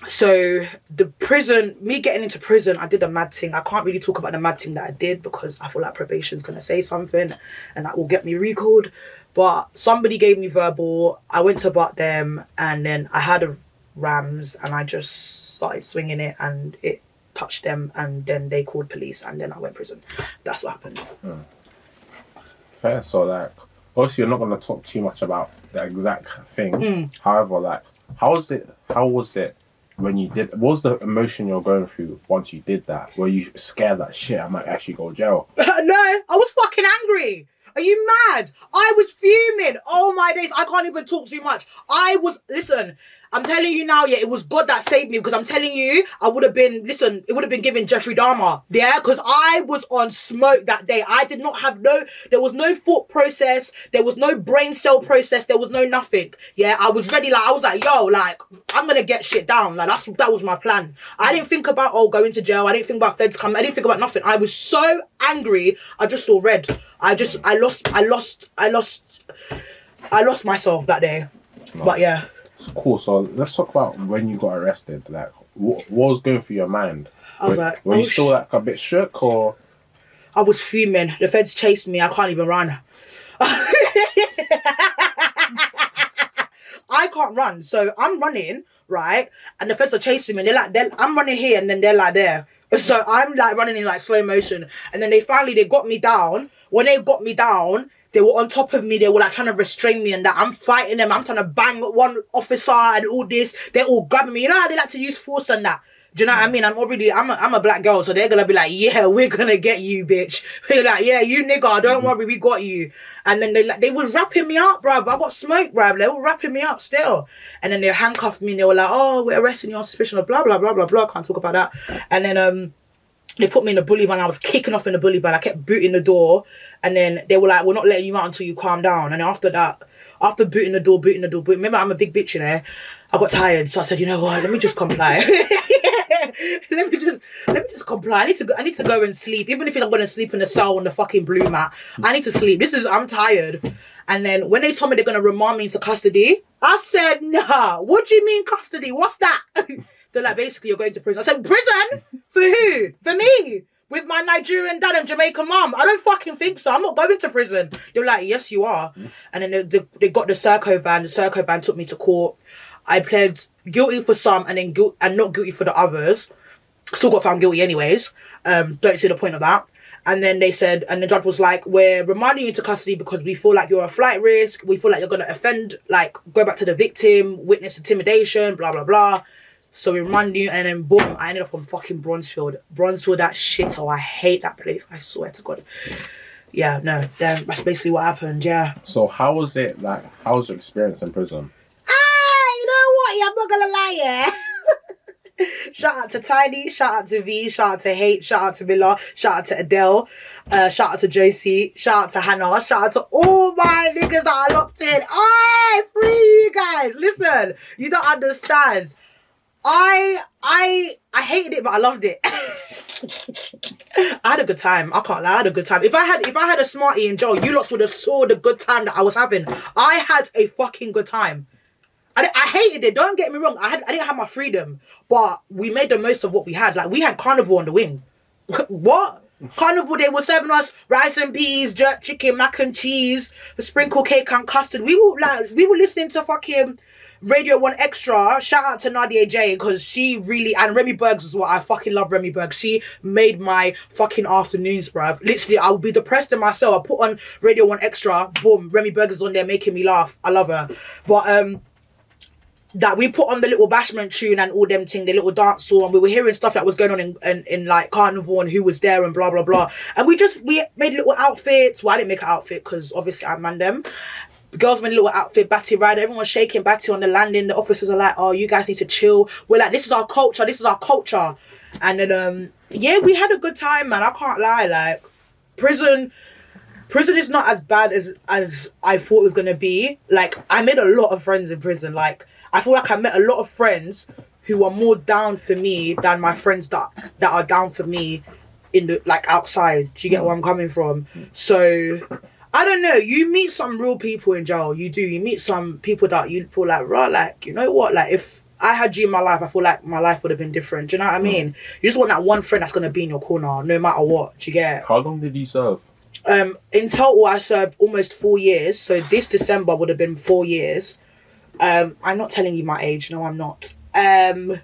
So the prison, me getting into prison, I did a mad thing. I can't really talk about the mad thing that I did because I feel like probation's going to say something and that will get me recalled. But somebody gave me verbal. I went to butt them and then I had a rams and I just started swinging it and it touched them and then they called police and then I went prison. That's what happened. Fair. So like, obviously you're not going to talk too much about the exact thing. However, like, how was it when you did, what was the emotion you're going through once you did that? Were you scared that shit, I might actually go to jail? No, I was fucking angry. Are you mad? I was fuming. Oh my days, I can't even talk too much. Listen, I'm telling you now, yeah, it was God that saved me because I'm telling you, it would have been given Jeffrey Dahmer, yeah, because I was on smoke that day. I did not have there was no thought process, there was no brain cell process, there was no nothing, yeah. I was ready, like, I was like, yo, like, I'm gonna get shit down, like, that was my plan. I didn't think about, going to jail, I didn't think about feds coming, I didn't think about nothing. I was so angry, I just saw red. I lost myself that day, but yeah. Cool. So let's talk about when you got arrested. Like, what was going through your mind? Were you still like a bit shook or? I was fuming. The feds chased me. I can't even run. I can't run, so I'm running, right? And the feds are chasing me. I'm running here, and then they're like there. So I'm like running in like slow motion, and then they got me down. When they got me down, they were on top of me. They were like trying to restrain me and that. I'm fighting them. I'm trying to bang one officer and all this. They're all grabbing me. You know how they like to use force and that? Do you know what I mean? I'm a black girl, so they're gonna be like, yeah, we're gonna get you, bitch. They're like, yeah, you nigga, don't worry, we got you. And then they was wrapping me up, bruv. I got smoked, bruv. They were wrapping me up still. And then they handcuffed me and they were like, oh, we're arresting you on suspicion of blah, blah, blah, blah, blah. Can't talk about that. And then they put me in the bully van. I was kicking off in the bully van. I kept booting the door. And then they were like, we're not letting you out until you calm down. And after that, after booting the door, remember I'm a big bitch in there. I got tired. So I said, you know what, let me just comply. let me just comply. I need to go and sleep. Even if I'm going to sleep in the cell on the fucking blue mat, I need to sleep. I'm tired. And then when they told me they're going to remand me into custody, I said, nah, what do you mean custody? What's that? They're like, basically, you're going to prison. I said, prison? For who? For me? With my Nigerian dad and Jamaican mum? I don't fucking think so. I'm not going to prison. They're like, yes, you are. And then they got the Serco van. The Serco van took me to court. I pled guilty for some and not guilty for the others. Still got found guilty anyways. Don't see the point of that. And then they said, and the judge was like, we're remanding you to custody because we feel like you're a flight risk. We feel like you're going to offend, like, go back to the victim, witness intimidation, blah, blah, blah. So we remand you, and then boom, I ended up on fucking Bronzefield. Bronzefield, that shithole. I hate that place. I swear to God. Yeah, no, that's basically what happened, yeah. So how was it, like, how was your experience in prison? You know what? Yeah, I'm not gonna lie, yeah. Shout out to Tiny, shout out to V, shout out to Hate, shout out to Miller, shout out to Adele, shout out to Josie, shout out to Hannah, shout out to all my niggas that are locked in. Oi, free you guys. Listen, you don't understand. I hated it, but I loved it. I had a good time. I can't lie, I had a good time. If I had a smartie in jail, you lots would have saw the good time that I was having. I had a fucking good time. I hated it, don't get me wrong. I didn't have my freedom, but we made the most of what we had. Like, we had carnival on the wing. What? Carnival, they were serving us rice and peas, jerk chicken, mac and cheese, sprinkle cake and custard. We were listening to fucking Radio 1 Extra. Shout out to Nadia J, because she really, and Remy Bergs as well. I fucking love Remy Bergs. She made my fucking afternoons, bruv. Literally, I would be depressed in my cell. I put on Radio 1 Extra, boom, Remy Bergs is on there making me laugh. I love her. But that we put on the little bashment tune and all them thing, the little dance hall, and we were hearing stuff that was going on in like carnival and who was there and blah blah blah. And we made little outfits. Well, I didn't make an outfit because obviously I manned them. The girls made a little outfit, Batty rider. Everyone was shaking Batty on the landing. The officers are like, oh, you guys need to chill. We're like, this is our culture. This is our culture. And then yeah, we had a good time, man. I can't lie. Like, prison is not as bad as I thought it was gonna be. Like, I made a lot of friends in prison. Like, I feel like I met a lot of friends who are more down for me than my friends that are down for me in the, like, outside. Do you get where I'm coming from? So I don't know. You meet some real people in jail. You do. You meet some people that you feel like, right, like, you know what? Like, if I had you in my life, I feel like my life would have been different. Do you know what I mean? You just want that one friend that's going to be in your corner, no matter what. Do you get? How long did you serve? In total, I served almost 4 years. So this December would have been 4 years. I'm not telling you my age. No, I'm not. I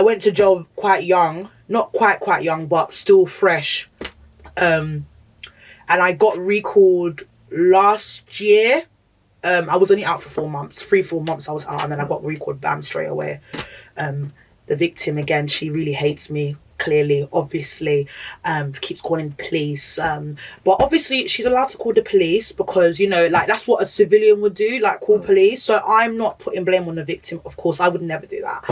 went to jail quite young. Not quite young, but still fresh. And I got recalled last year. I was only out for 4 months. 3-4 months I was out, and then I got recalled, bam, straight away. The victim, again, she really hates me, clearly, obviously. Keeps calling the police. But obviously she's allowed to call the police because, you know, like, that's what a civilian would do, like, call police. So I'm not putting blame on the victim, of course. I would never do that.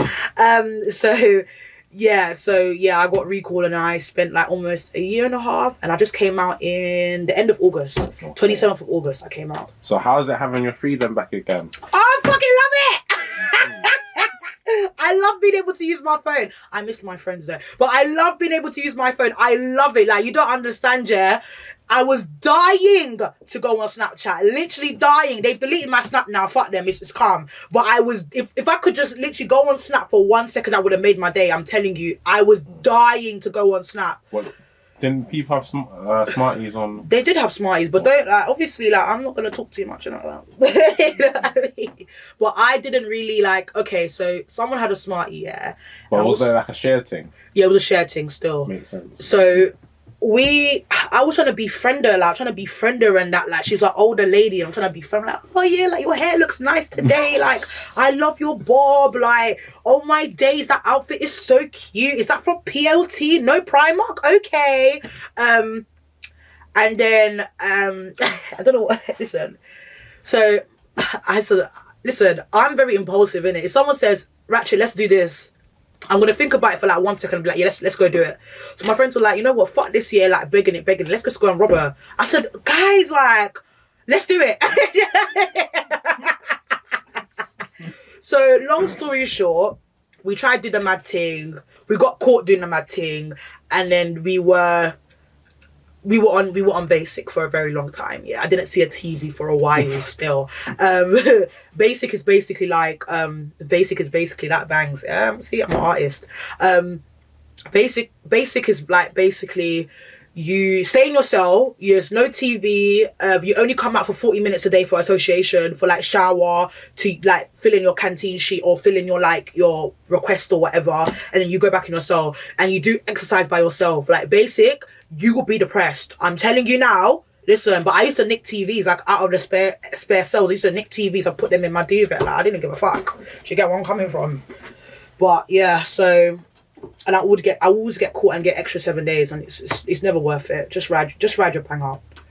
So I got recalled and I spent like almost a year and a half, and I just came out in the end of August. 27th of August I came out. So how's it having your freedom back again? Oh, I fucking love it. I love being able to use my phone. I miss my friends there, but I love being able to use my phone. I love it. Like, you don't understand, yeah. I was dying to go on Snapchat, literally dying. They've deleted my Snap now. Fuck them. It's calm. But I was, if I could just literally go on Snap for 1 second, I would have made my day. I'm telling you, I was dying to go on Snap. What? Didn't people have Smarties on? They did have Smarties, but don't, like, obviously, like, I'm not gonna talk too much about that. You know what I mean? But I didn't really, like, okay, so someone had a Smartie, yeah. But was there like a shared thing? Yeah, it was a shared thing still. Makes sense. So I was trying to befriend her, like, and that, like, she's an older lady, and I'm trying to befriend her, like, oh yeah, like, your hair looks nice today, like, I love your bob, like, oh my days, that outfit is so cute. Is that from PLT? No Primark? Okay. And then I don't know what. Listen, so I said, listen, I'm very impulsive, innit? If someone says, Ratchet, let's do this, I'm gonna think about it for like 1 second and be like, yeah, let's go do it. So my friends were like, you know what, fuck this year, like, begging it, let's just go and rob her. I said, guys, like, let's do it. So long story short, we tried doing the mad thing, we got caught doing the mad thing, and then we were on basic for a very long time. Yeah, I didn't see a TV for a while still. Basic is basically like that bangs. See, I'm an artist. Basic is like basically you stay in your cell, there's no TV, you only come out for 40 minutes a day for association, for like shower, to like fill in your canteen sheet or fill in your like your request or whatever, and then you go back in your cell and you do exercise by yourself. Like, basic, you will be depressed. I'm telling you now. Listen, but I used to nick TVs, like, out of the spare cells. I used to nick TVs and put them in my duvet. Like, I didn't give a fuck. Do you get where I'm coming from? But yeah, so, and I always get caught and get extra 7 days, and it's never worth it. Just ride your pang out.